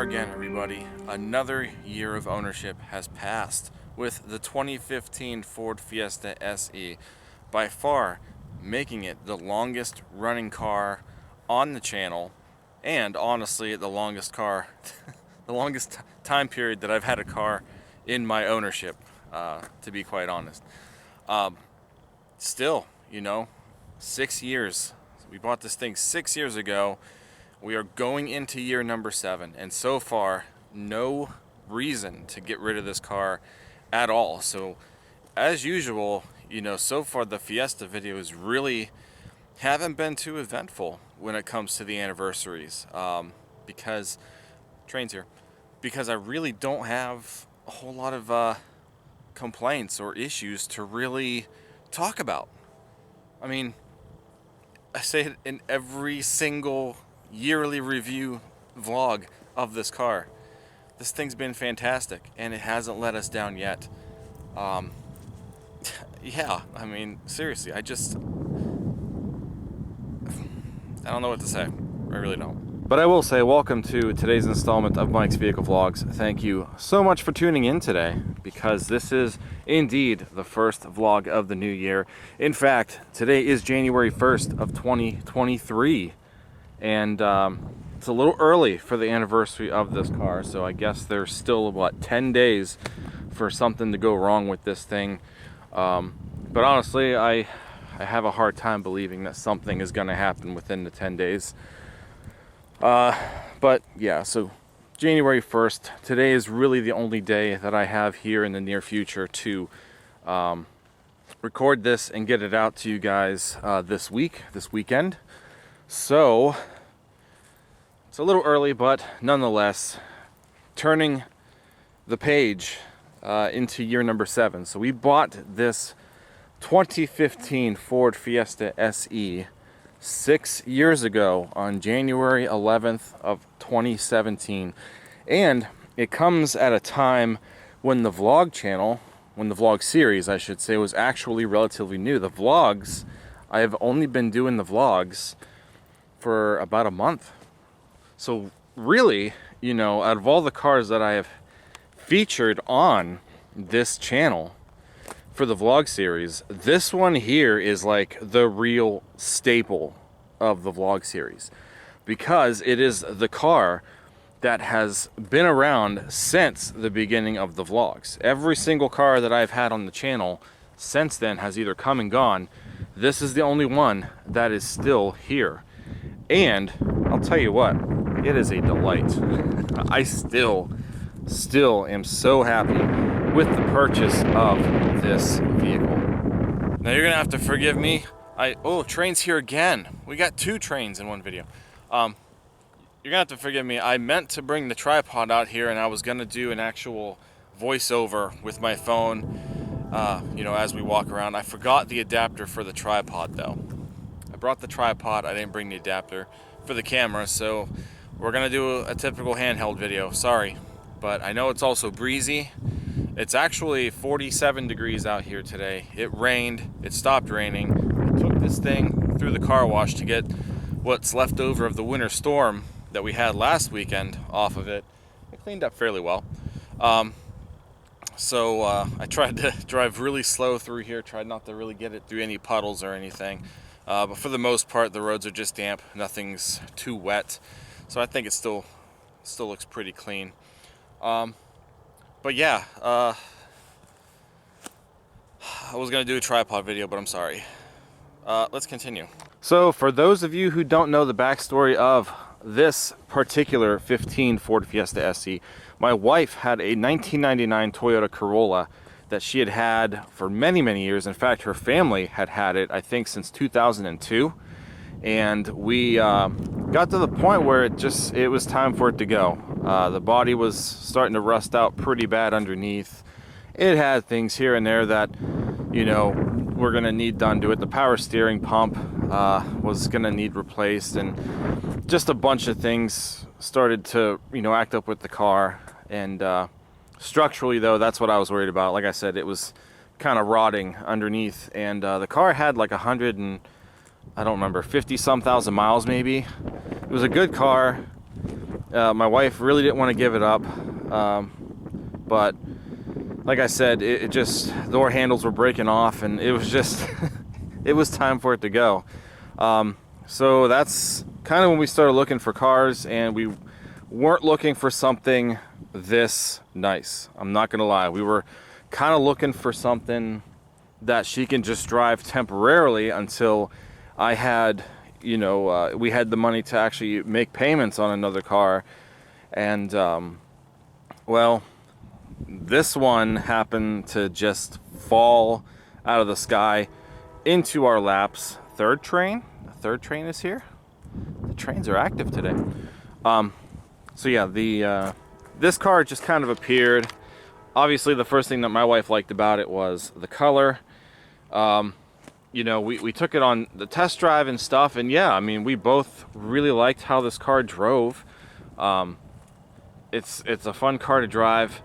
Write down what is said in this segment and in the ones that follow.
again, everybody. Another year of ownership has passed with the 2015 Ford Fiesta SE, by far making it the longest running car on the channel, and honestly the longest car, the longest time period that I've had a car in my ownership, to be quite honest. Still, 6 years. We bought this thing 6 years ago. We are going into year number 7, and so far, no reason to get rid of this car at all. So, as usual, so far the Fiesta videos really haven't been too eventful when it comes to the anniversaries, because I really don't have a whole lot of complaints or issues to really talk about. I mean, I say it in every single yearly review vlog of this car. This thing's been fantastic, and it hasn't let us down yet. Yeah, I mean, seriously, I don't know what to say. I really don't. But I will say, welcome to today's installment of Mike's Vehicle Vlogs. Thank you so much for tuning in today, because this is indeed the first vlog of the new year. In fact, today is January 1st of 2023, and it's a little early for the anniversary of this car, so I guess there's still, 10 days for something to go wrong with this thing. But honestly, I have a hard time believing that something is going to happen within the 10 days. But yeah, so January 1st, today is really the only day that I have here in the near future to record this and get it out to you guys this weekend. So it's a little early, but nonetheless, turning the page into year number 7. So we bought this 2015 Ford Fiesta SE 6 years ago on January 11th of 2017, and it comes at a time when the vlog series, I should say, was actually relatively new. The vlogs, I have only been doing the vlogs for about a month. So really, out of all the cars that I have featured on this channel for the vlog series, this one here is like the real staple of the vlog series, because it is the car that has been around since the beginning of the vlogs. Every single car that I've had on the channel since then has either come and gone. This is the only one that is still here, and I'll tell you what, it is a delight. I still am so happy with the purchase of this vehicle. Now you're gonna have to forgive me. Train's here again. We got 2 trains in one video. You're gonna have to forgive me. I meant to bring the tripod out here, and I was gonna do an actual voiceover with my phone, as we walk around. I forgot the adapter for the tripod though. I brought the tripod, I didn't bring the adapter for the camera, so we're gonna do a typical handheld video. Sorry, but I know it's also breezy. It's actually 47 degrees out here today. It rained, it stopped raining. I took this thing through the car wash to get what's left over of the winter storm that we had last weekend off of it. It cleaned up fairly well. So I tried to drive really slow through here, tried not to really get it through any puddles or anything. But for the most part, the roads are just damp. Nothing's too wet. So I think it still looks pretty clean. But yeah, I was going to do a tripod video, but I'm sorry. Let's continue. So for those of you who don't know the backstory of this particular 15 Ford Fiesta SE, my wife had a 1999 Toyota Corolla that she had had for many, many years. In fact, her family had it, I think, since 2002. And we got to the point where it was time for it to go. The body was starting to rust out pretty bad underneath. It had things here and there that, we're gonna need done to it. The power steering pump was gonna need replaced, and just a bunch of things started to, act up with the car. And structurally, though, that's what I was worried about. Like I said, it was kind of rotting underneath, and the car had like 50 some thousand miles maybe. It was a good car. My wife really didn't want to give it up, but like I said, it just, the door handles were breaking off, and it was just it was time for it to go. So that's kind of when we started looking for cars, and we weren't looking for something this nice. I'm not gonna lie, we were kind of looking for something that she can just drive temporarily until I had, you know, we had the money to actually make payments on another car. And well, this one happened to just fall out of the sky into our laps. Third train is here. The trains are active today. So yeah, this car just kind of appeared. Obviously, the first thing that my wife liked about it was the color. You know, we took it on the test drive and stuff, and yeah, I mean, we both really liked how this car drove. It's a fun car to drive.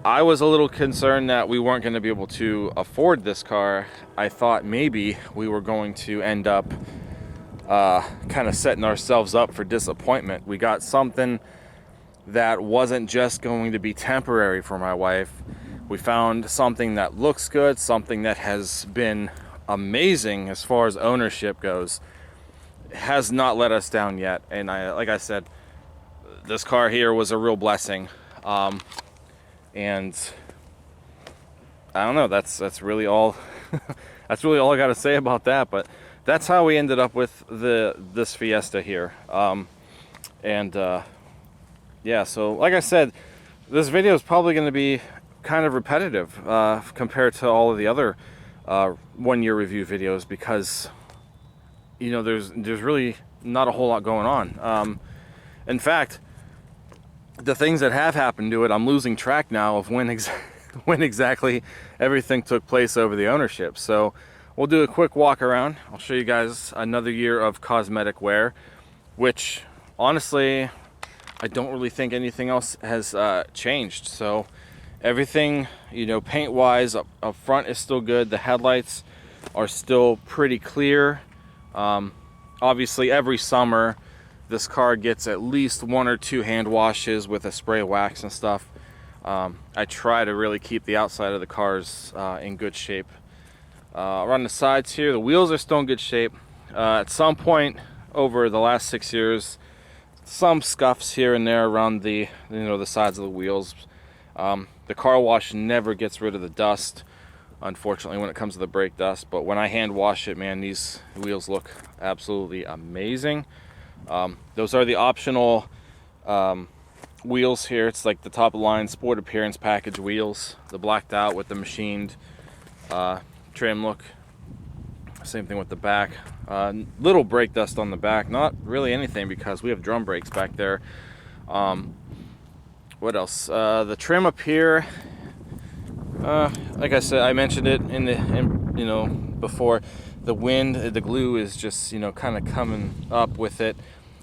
I was a little concerned that we weren't going to be able to afford this car. I thought maybe we were going to end up kind of setting ourselves up for disappointment. We got something that wasn't just going to be temporary for my wife. We found something that looks good, something that has been amazing as far as ownership goes. It has not let us down yet, and like I said, this car here was a real blessing. And I don't know, that's really all that's really all I got to say about that. But that's how we ended up with this Fiesta here. Yeah, so like I said, this video is probably going to be kind of repetitive compared to all of the other one-year review videos, because you know there's really not a whole lot going on. In fact, the things that have happened to it, I'm losing track now of when exactly everything took place over the ownership. So we'll do a quick walk around. I'll show you guys another year of cosmetic wear, which honestly I don't really think anything else has changed. So everything, you know, paint wise up front is still good. The headlights are still pretty clear. Obviously every summer this car gets at least 1 or 2 hand washes with a spray wax and stuff. I try to really keep the outside of the cars in good shape. Around the sides here, the wheels are still in good shape. At some point over the last 6 years, some scuffs here and there around the, you know, the sides of the wheels. The car wash never gets rid of the dust, unfortunately, when it comes to the brake dust. But when I hand wash it, man, these wheels look absolutely amazing. Those are the optional wheels here. It's like the top of the line Sport Appearance package wheels, the blacked out with the machined trim look. Same thing with the back. Little brake dust on the back, not really anything because we have drum brakes back there. What else? The trim up here, like I said, I mentioned it you know, before. The wind, the glue is just, you know, kind of coming up with it.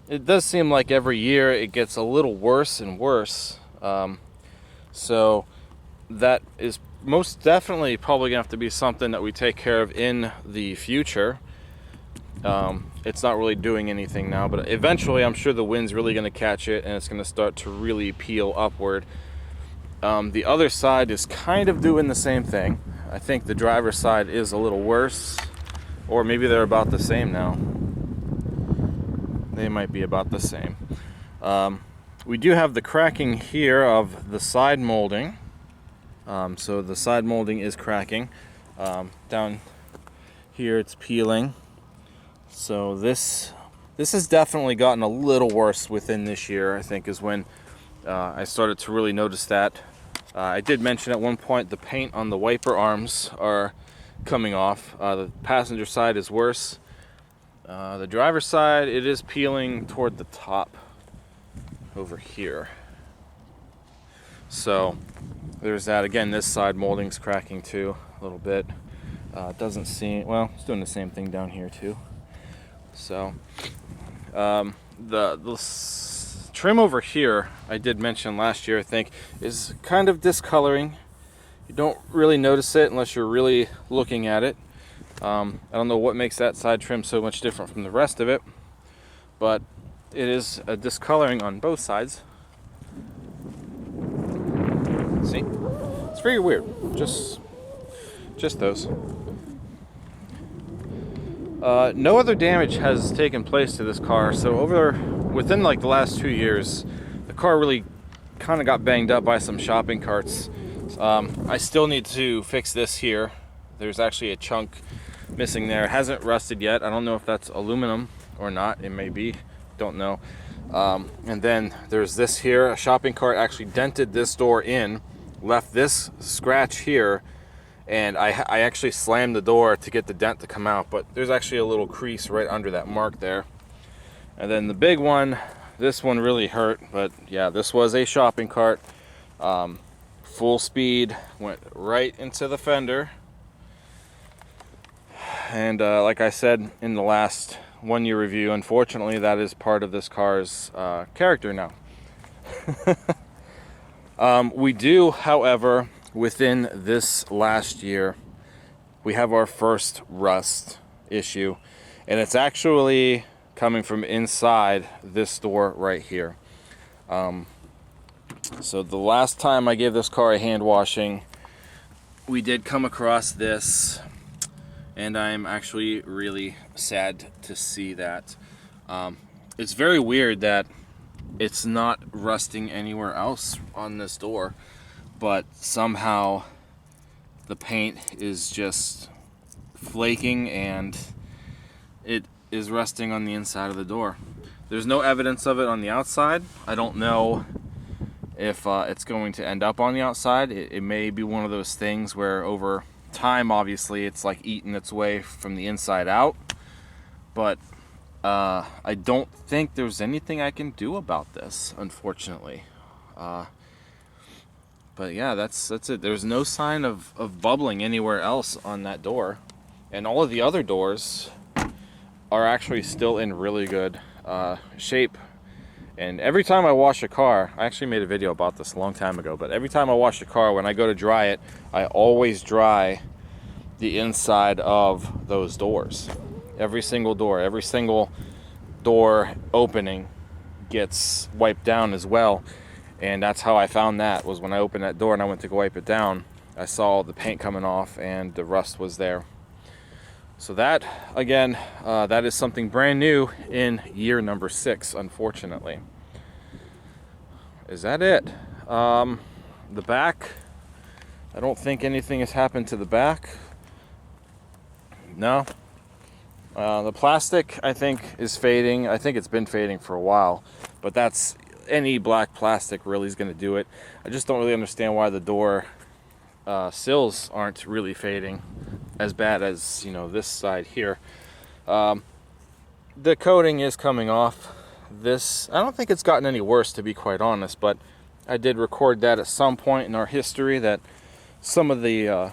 It does seem like every year it gets a little worse and worse. So that is most definitely probably gonna have to be something that we take care of in the future. It's not really doing anything now, but eventually I'm sure the wind's really gonna catch it and it's gonna start to really peel upward. The other side is kind of doing the same thing. I think the driver's side is a little worse. Or maybe they're about the same now. They might be about the same. We do have the cracking here of the side molding. So the side molding is cracking. Down here it's peeling. So this has definitely gotten a little worse within this year, I think, is when I started to really notice that. I did mention at one point the paint on the wiper arms are coming off. The passenger side is worse. The driver's side, it is peeling toward the top over here. So there's that. Again, this side molding's cracking too a little bit. It doesn't seem, well, it's doing the same thing down here too. So the trim over here, I did mention last year, I think, is kind of discoloring. You don't really notice it unless you're really looking at it. I don't know what makes that side trim so much different from the rest of it, but it is a discoloring on both sides. See? It's very weird. Just those. No other damage has taken place to this car. So within like the last 2 years, the car really kind of got banged up by some shopping carts. I still need to fix this here. There's actually a chunk missing there. It hasn't rusted yet. I don't know if that's aluminum or not. It may be. Don't know. And then there's this here. A shopping cart actually dented this door in, left this scratch here, and I actually slammed the door to get the dent to come out, but there's actually a little crease right under that mark there. And then the big one, this one really hurt, but yeah, this was a shopping cart. Full speed, went right into the fender. And like I said in the last 1 year review, unfortunately that is part of this car's character now. We do, however, within this last year, we have our first rust issue, and it's actually coming from inside this door right here. So the last time I gave this car a hand washing, we did come across this, and I'm actually really sad to see that. It's very weird that it's not rusting anywhere else on this door, but somehow the paint is just flaking and it is rusting on the inside of the door. There's no evidence of it on the outside. I don't know if it's going to end up on the outside. It may be one of those things where over time, obviously, it's like eating its way from the inside out, but I don't think there's anything I can do about this, unfortunately. But yeah, that's it. There's no sign of bubbling anywhere else on that door, and all of the other doors are actually still in really good shape. And every time I wash a car, I actually made a video about this a long time ago, but every time I wash a car, when I go to dry it, I always dry the inside of those doors. Every single door opening gets wiped down as well. And that's how I found that, was when I opened that door and I went to go wipe it down, I saw the paint coming off and the rust was there. So that, again, that is something brand new in year number 6, unfortunately. Is that it? The back, I don't think anything has happened to the back. No. The plastic, I think, is fading. I think it's been fading for a while, but that's, any black plastic really is going to do it. I just don't really understand why the door sills aren't really fading as bad as, you know, this side here. The coating is coming off. This, I don't think it's gotten any worse, to be quite honest, but I did record that at some point in our history that some of the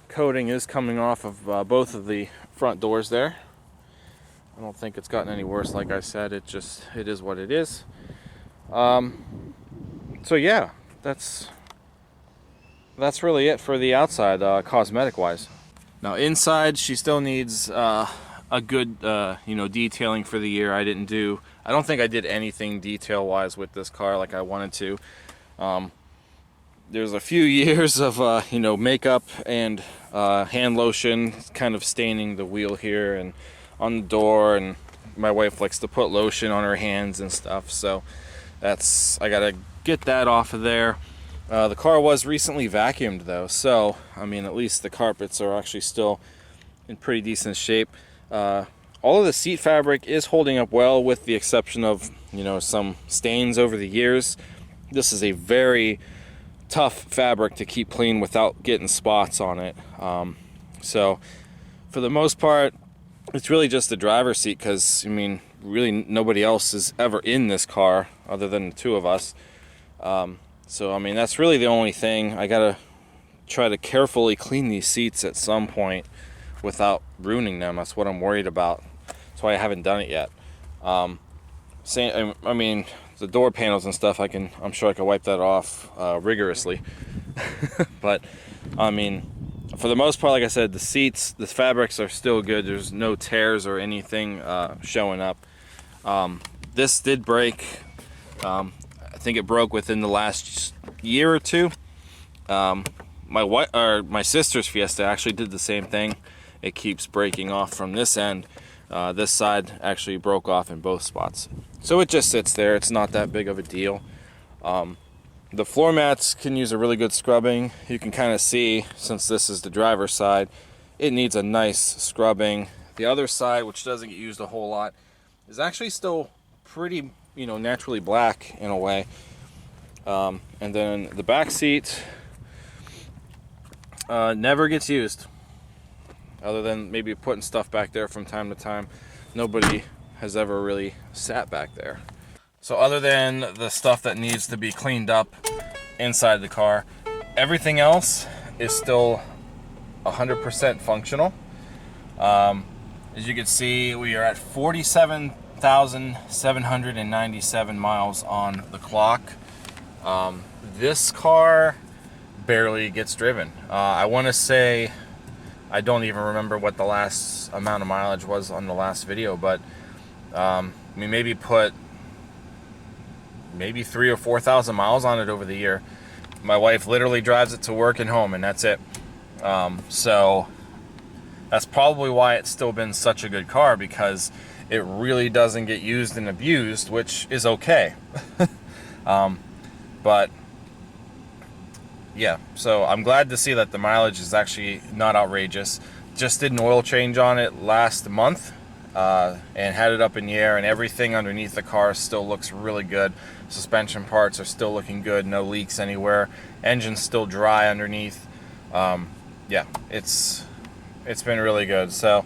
coating is coming off of both of the front doors there. I don't think it's gotten any worse. Like I said, it is what it is. So yeah, that's really it for the outside, cosmetic wise. Now inside, she still needs a good detailing for the year. I don't think I did anything detail wise with this car like I wanted to. There's a few years of makeup and hand lotion kind of staining the wheel here and on the door, and my wife likes to put lotion on her hands and stuff, so I gotta get that off of there. The car was recently vacuumed though, so I mean, at least the carpets are actually still in pretty decent shape. All of the seat fabric is holding up well, with the exception of some stains over the years. This is a very tough fabric to keep clean without getting spots on it. So for the most part, it's really just the driver's seat, because I mean, really nobody else is ever in this car other than the two of us. So I mean, that's really the only thing. I gotta try to carefully clean these seats at some point without ruining them. That's what I'm worried about. That's why I haven't done it yet. I mean, the door panels and stuff, I'm sure I can wipe that off rigorously. But I mean, for the most part, like I said, the seats, the fabrics are still good. There's no tears or anything showing up. This did break. I think it broke within the last year or two. My sister's Fiesta actually did the same thing. It keeps breaking off from this end. This side actually broke off in both spots. So it just sits there. It's not that big of a deal. The floor mats can use a really good scrubbing. You can kind of see, since this is the driver's side, it needs a nice scrubbing. The other side, which doesn't get used a whole lot, is actually still pretty, naturally black in a way. And then the back seat never gets used, other than maybe putting stuff back there from time to time. Nobody has ever really sat back there. So other than the stuff that needs to be cleaned up inside the car, everything else is still 100% functional. As you can see, we are at 47,797 miles on the clock. This car barely gets driven. I want to say, I don't even remember what the last amount of mileage was on the last video, but we maybe put 3,000 or 4,000 miles on it over the year. My wife literally drives it to work and home, and that's it. So that's probably why it's still been such a good car, because it really doesn't get used and abused, which is okay. But yeah, so I'm glad to see that the mileage is actually not outrageous. Just did an oil change on it last month, and had it up in the air, and everything underneath the car still looks really good. Suspension parts are still looking good, no leaks anywhere. Engine's still dry underneath. Yeah, it's been really good. So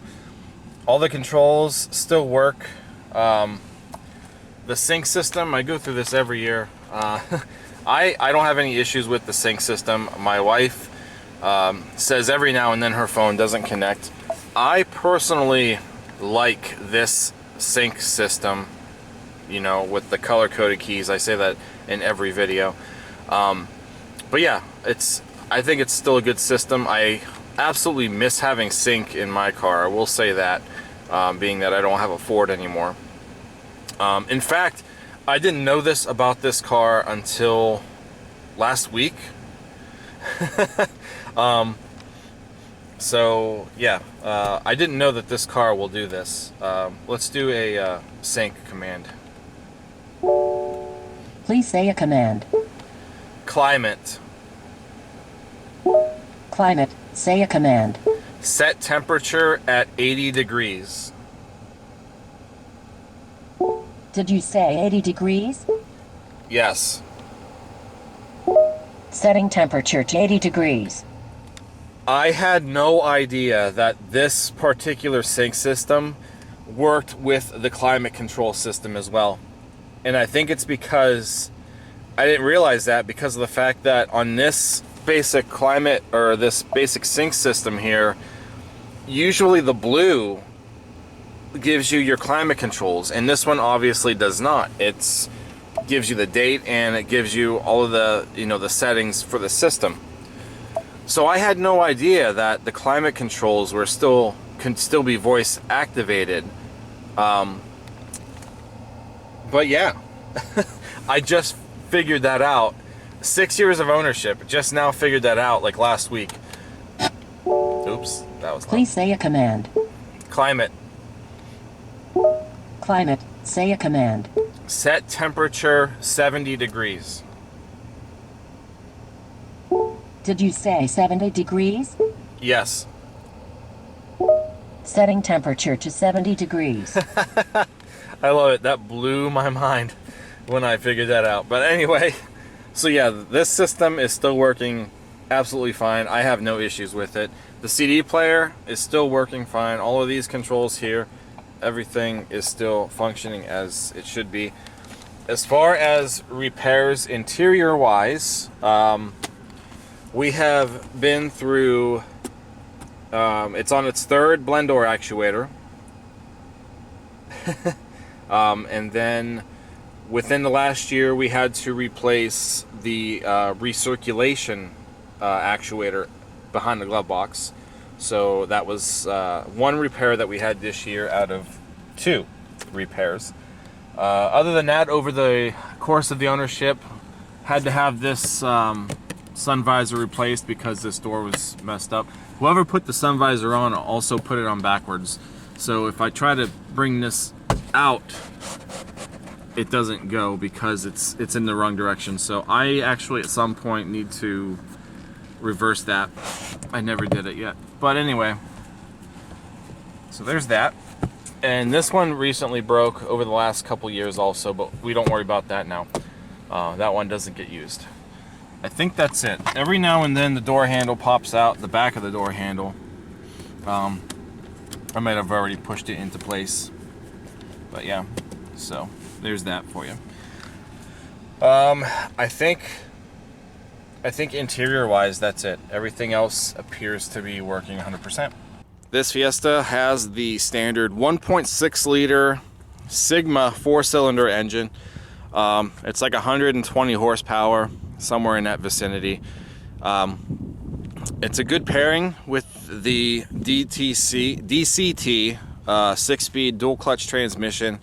all the controls still work. The sync system, I go through this every year. I don't have any issues with the sync system. My wife says every now and then her phone doesn't connect. I personally like this sync system, with the color-coded keys. I say that in every video. But yeah, I think it's still a good system. I absolutely miss having sync in my car. I will say that, being that I don't have a Ford anymore. In fact, I didn't know this about this car until last week. So yeah, I didn't know that this car will do this. Let's do a sync command. Please say a command. Climate. Climate, say a command. Set temperature at 80 degrees. Did you say 80 degrees? Yes. Setting temperature to 80 degrees. I had no idea that this particular sync system worked with the climate control system as well. And I think it's because I didn't realize that, because of the fact that on this basic climate, or this basic sync system here, usually the blue gives you your climate controls, and this one obviously does not. It gives you the date, and it gives you all of the the settings for the system. So I had no idea that the climate controls can still be voice activated. But yeah, I just figured that out. 6 years of ownership, just now figured that out like last week. Oops, that was loud. Please say a command. Climate. Climate, say a command. Set temperature 70 degrees. Did you say 70 degrees? Yes. Setting temperature to 70 degrees. I love it. That blew my mind when I figured that out. But anyway, so yeah, this system is still working absolutely fine. I have no issues with it. The CD player is still working fine. All of these controls here, everything is still functioning as it should be. As far as repairs interior wise, we have been through, it's on its third blend door actuator. And then within the last year, we had to replace the recirculation actuator behind the glove box. So that was one repair that we had this year out of 2 repairs. Other than that, over the course of the ownership, had to have this sun visor replaced because this door was messed up. Whoever put the sun visor on also put it on backwards. So if I try to bring this out, it doesn't go because it's in the wrong direction. So I actually at some point need to reverse that. I never did it yet. But anyway, so there's that. And this one recently broke over the last couple years also, but we don't worry about that now. That one doesn't get used. I think that's it. Every now and then the door handle pops out, the back of the door handle. I might have already pushed it into place. But yeah, so there's that for you. I think interior wise, that's it. Everything else appears to be working 100%. This Fiesta has the standard 1.6 liter Sigma 4-cylinder engine. It's like 120 horsepower, somewhere in that vicinity. It's a good pairing with the DCT 6-speed dual clutch transmission.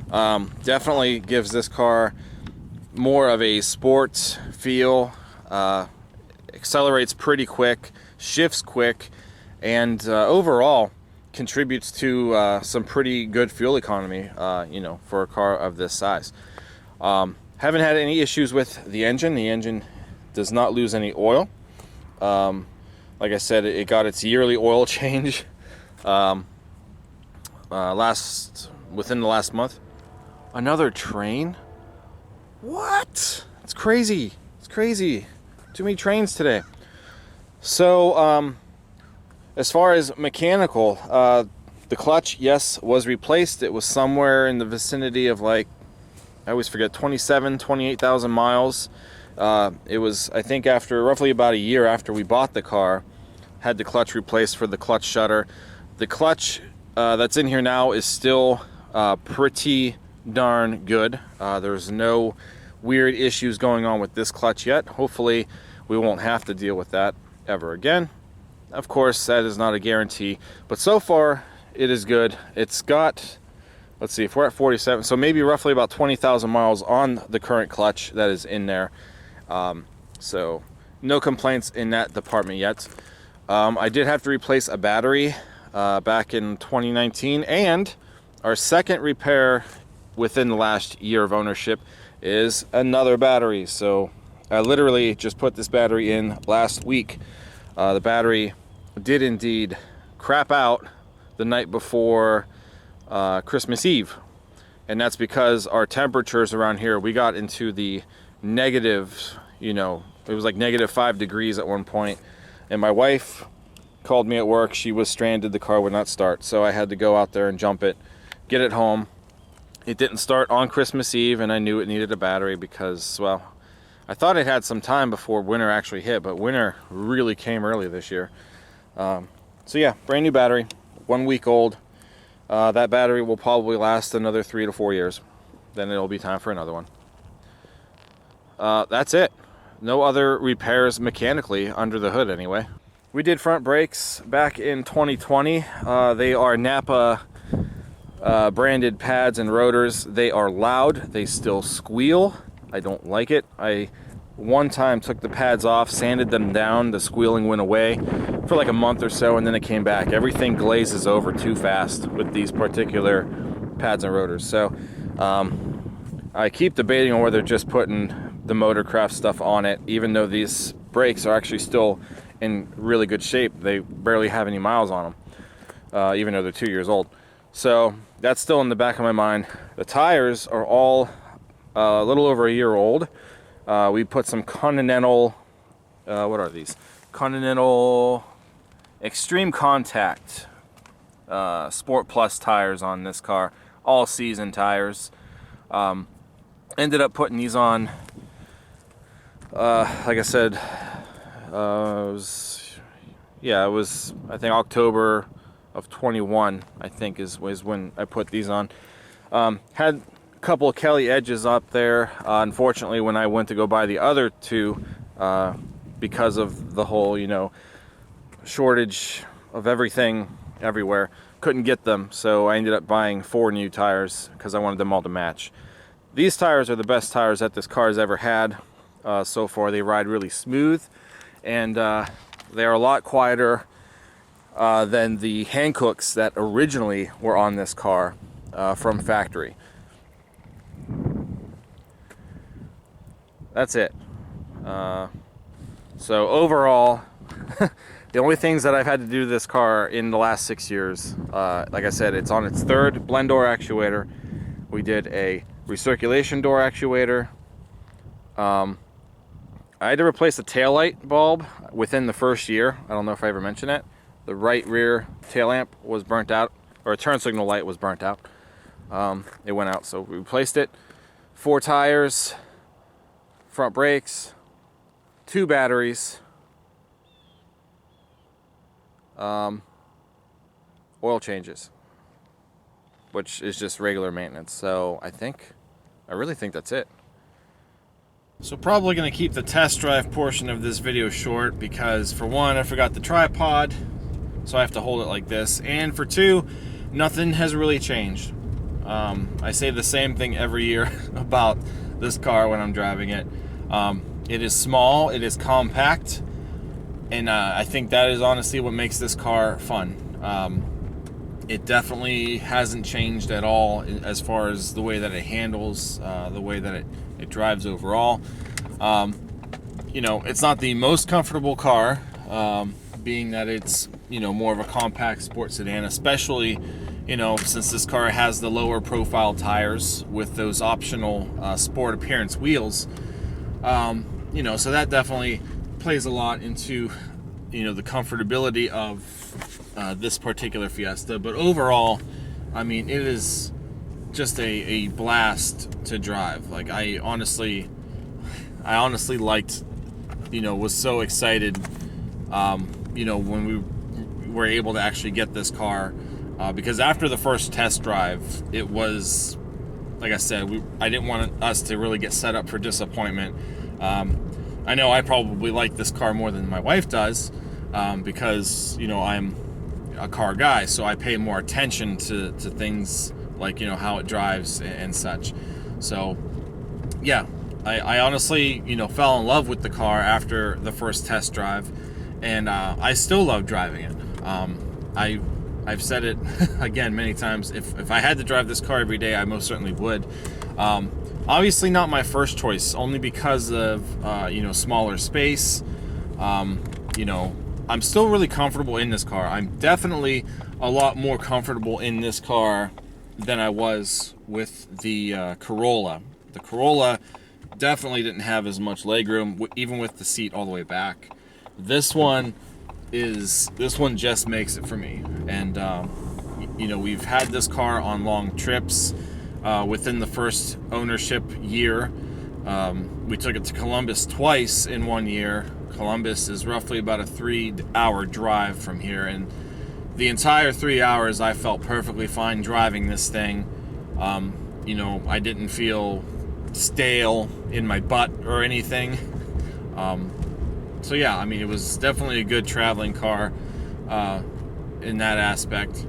Definitely gives this car more of a sports feel. Accelerates pretty quick, shifts quick, and overall contributes to some pretty good fuel economy, for a car of this size. Haven't had any issues with the engine. The engine does not lose any oil. Like I said, it got its yearly oil change within the last month. Another train? What? It's crazy. It's crazy. Too many trains today. So, as far as mechanical, the clutch, yes, was replaced. It was somewhere in the vicinity of, like, I always forget, 28,000 miles. It was, I think, after roughly about a year after we bought the car, had the clutch replaced for the clutch shutter. The clutch that's in here now is still pretty darn good. There's no weird issues going on with this clutch yet. Hopefully we won't have to deal with that ever again. Of course, that is not a guarantee, but so far it is good. It's got, let's see, if we're at 47, so maybe roughly about 20,000 miles on the current clutch that is in there. So no complaints in that department yet. I did have to replace a battery back in 2019, and our second repair within the last year of ownership is another battery. So I literally just put this battery in last week. The battery did indeed crap out the night before Christmas Eve, and that's because our temperatures around here, we got into the negative, it was like -5 degrees at one point, and my wife called me at work. She was stranded, the car would not start, so I had to go out there and jump it, get it home. It didn't start on Christmas Eve, and I knew it needed a battery because, well, I thought it had some time before winter actually hit, but winter really came early this year. So yeah, brand new battery, 1 week old. That battery will probably last another 3 to 4 years. Then it'll be time for another one. That's it. No other repairs mechanically under the hood anyway. We did front brakes back in 2020. They are Napa branded pads and rotors. They are loud. They still squeal. I don't like it. I one time took the pads off, sanded them down, the squealing went away for like a month or so, and then it came back. Everything glazes over too fast with these particular pads and rotors. So I keep debating on whether just putting the Motorcraft stuff on it, even though these brakes are actually still in really good shape. They barely have any miles on them, even though they're 2 years old. So that's still in the back of my mind. The tires are all a little over a year old. We put some Continental, what are these? Continental Extreme Contact Sport Plus tires on this car. All season tires. Ended up putting these on, like I said, it was I think October of 21, I think was when I put these on. Had a couple of Kelly edges up there. Unfortunately, when I went to go buy the other two, because of the whole, shortage of everything everywhere. Couldn't get them, so I ended up buying 4 new tires because I wanted them all to match. These tires are the best tires that this car has ever had so far. They ride really smooth, and they are a lot quieter than the Hancooks that originally were on this car from factory. That's it. So overall, the only things that I've had to do to this car in the last 6 years, like I said, it's on its 3rd blend door actuator. We did a recirculation door actuator. I had to replace the taillight bulb within the first year. I don't know if I ever mentioned it. The right rear tail lamp was burnt out, or a turn signal light was burnt out. It went out, so we replaced it. 4 tires, front brakes, 2 batteries, oil changes, which is just regular maintenance. So I really think that's it. So probably going to keep the test drive portion of this video short because, for one, I forgot the tripod, so I have to hold it like this, and for 2, nothing has really changed. I say the same thing every year about this car when I'm driving it. It is small, it is compact, and I think that is honestly what makes this car fun. It definitely hasn't changed at all as far as the way that it handles, the way that it drives overall. You know, it's not the most comfortable car, being that it's, you know, more of a compact sports sedan, especially, you know, since this car has the lower profile tires with those optional sport appearance wheels. You know, so that definitely plays a lot into, you know, the comfortability of this particular Fiesta. But overall, I mean, it is just a blast to drive. Like, I honestly liked, you know, was so excited, you know, when we were able to actually get this car, because after the first test drive, it was, like I said, I didn't want us to really get set up for disappointment. I know I probably like this car more than my wife does, because, you know, I'm a car guy, so I pay more attention to things like, you know, how it drives and such. So yeah, I honestly, you know, fell in love with the car after the first test drive, and I still love driving it. I've said it again many times. If I had to drive this car every day, I most certainly would. Obviously not my first choice, only because of you know, smaller space. You know, I'm still really comfortable in this car. I'm definitely a lot more comfortable in this car than I was with the Corolla. The Corolla definitely didn't have as much legroom, even with the seat all the way back. This one just makes it for me. And you know, we've had this car on long trips. Within the first ownership year, we took it to Columbus twice in 1 year. Columbus is roughly about a 3-hour drive from here, and the entire 3 hours I felt perfectly fine driving this thing. You know, I didn't feel stale in my butt or anything. So yeah, I mean, it was definitely a good traveling car in that aspect.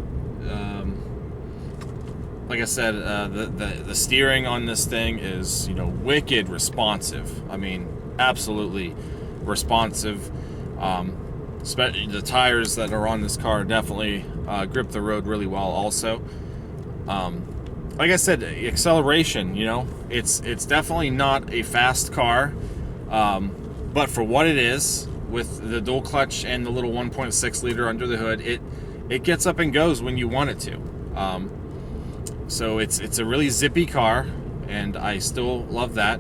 Like I said, the steering on this thing is, you know, wicked responsive. I mean, absolutely responsive. The tires that are on this car definitely grip the road really well also. Like I said, acceleration, you know, it's definitely not a fast car, but for what it is, with the dual clutch and the little 1.6 liter under the hood, it gets up and goes when you want it to. So it's a really zippy car, and I still love that.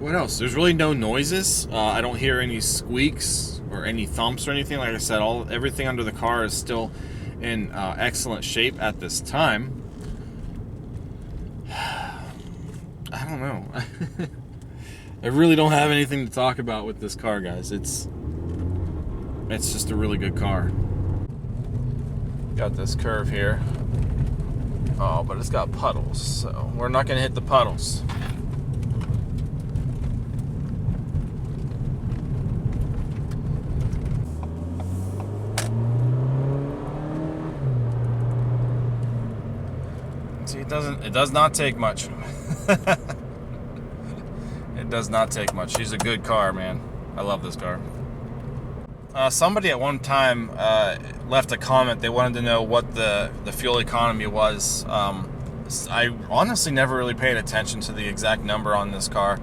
What else? There's really no noises. I don't hear any squeaks or any thumps or anything. Like I said, everything under the car is still in excellent shape at this time. I don't know. I really don't have anything to talk about with this car, guys. It's just a really good car. Got this curve here. Oh, but it's got puddles, so we're not gonna hit the puddles. It does not take much. It does not take much. She's a good car, man. I love this car. Somebody at one time left a comment. They wanted to know what the fuel economy was. I honestly never really paid attention to the exact number on this car.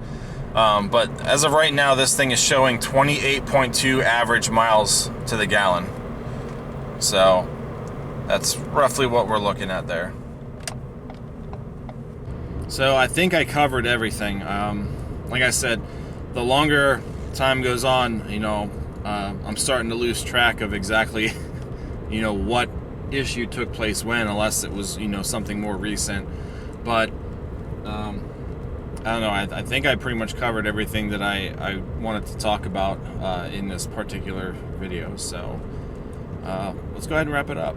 But as of right now, this thing is showing 28.2 average miles to the gallon. So that's roughly what we're looking at there. So I think I covered everything. Like I said, the longer time goes on, you know, I'm starting to lose track of exactly, you know, what issue took place when, unless it was, you know, something more recent. But I don't know. I think I pretty much covered everything that I wanted to talk about in this particular video. So let's go ahead and wrap it up.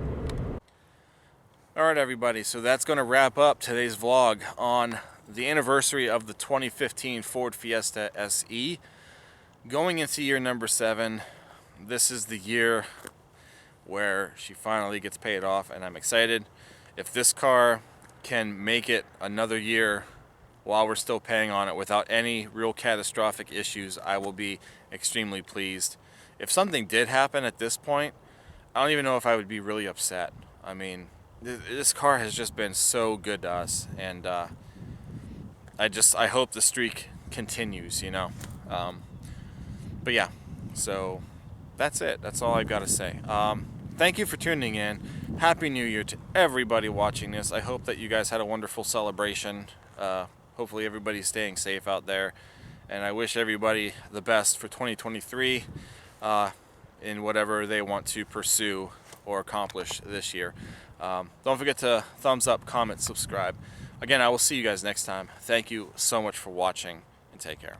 All right, everybody. So that's going to wrap up today's vlog on the anniversary of the 2015 Ford Fiesta SE. Going into year number 7, this is the year where she finally gets paid off, and I'm excited. If this car can make it another year while we're still paying on it without any real catastrophic issues, I will be extremely pleased. If something did happen at this point, I don't even know if I would be really upset. I mean, this car has just been so good to us, and I hope the streak continues, you know. But yeah, so that's it. That's all I've got to say. Thank you for tuning in. Happy New Year to everybody watching this. I hope that you guys had a wonderful celebration. Hopefully everybody's staying safe out there. And I wish everybody the best for 2023 in whatever they want to pursue or accomplish this year. Don't forget to thumbs up, comment, subscribe. Again, I will see you guys next time. Thank you so much for watching, and take care.